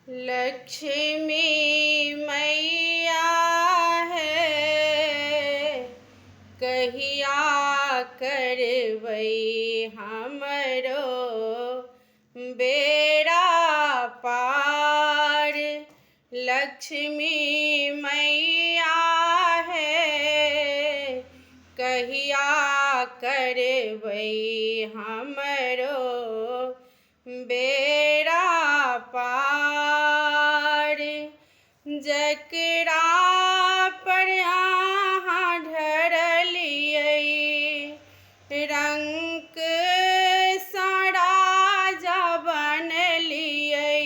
लक्ष्मी मैया है, कहिया करबै हमरो बेड़ा पार। लक्ष्मी मैया है, कहिया करबै हमरो बेड़ा पार। जकरा पर अहाँ ढरलियै रंक सँ राजा बनलियै,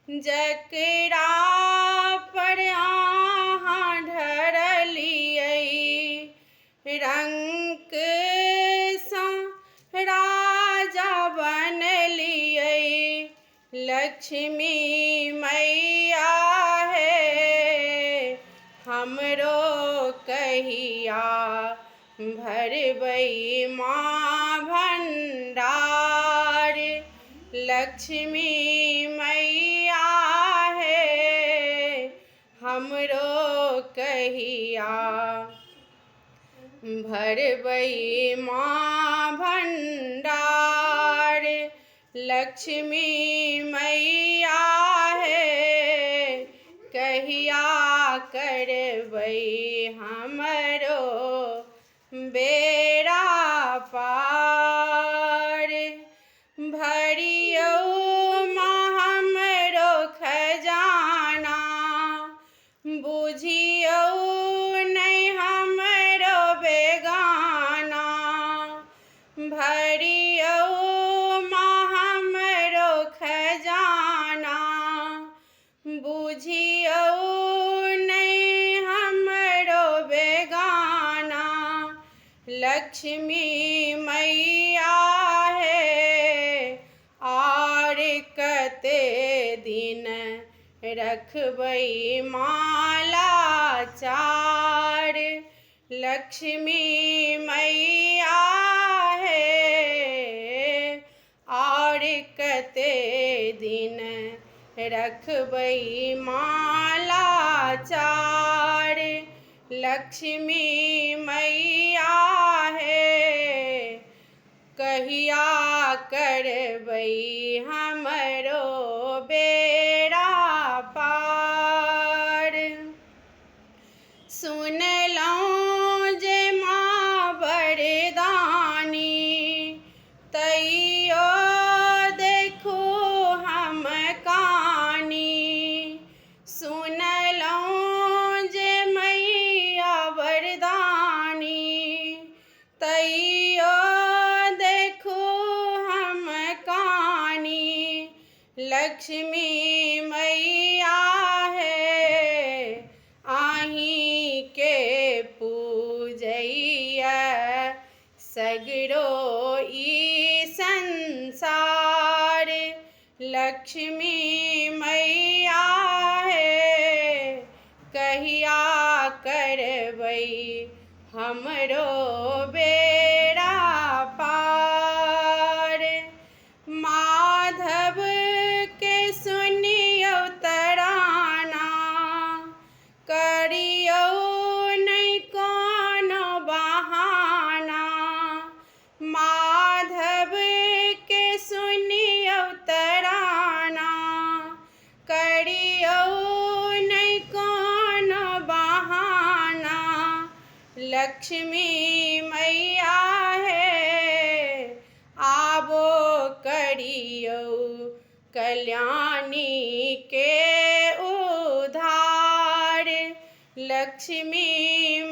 जकरा पर अहाँ ढरलियै रंक सँ राजा बनलियै। लक्ष्मी मैया है, हमरो कहिया भरबै माँ भंडार। लक्ष्मी मैया है, हमरो कहिया भरबै माँ भंडार। लक्ष्मी मैया है, कहिया करबै हमरो बेड़ा पार। भरियौ माँ हमरो खजाना, बुझियौ नहि हमरो बेगाना। भरियौ माँ हमरो खजाना, बुझियौ नहि हमरो बेगाना। लक्ष्मी मैया है, आर कते दिन रखबै माला चार। लक्ष्मी मैया है, और कते दिन रखबै माला चार। लक्ष्मी मैया है, कहिया करबै हमरो बेड़ा पार। सुनलहुँ जे माँ वरदानी, तैयो देखू हम कानी। सुनलहुँ जे मैया वरदानी, तैयो देखू हम कानी। लक्ष्मी मैया है, आहीं के पूजैया सगरो ई संसार। लक्ष्मी मैया है, कहिया करबै हमरो बेड़ा पार। माधव के सुनियौ तराना, करियौ नहि कोनो बहाना। माधव के सुनियौ तराना, करियौ नहि कोनो बहाना। लक्ष्मी मैया है, आबो करियौ कल्याणी के उद्धार। लक्ष्मी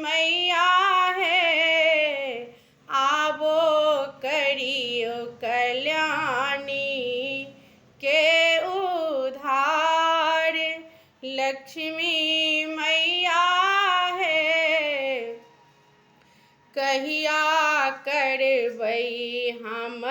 मैया है, आबो करियौ कल्याणी के उद्धार। लक्ष्मी मैया है, कहिया करबै हम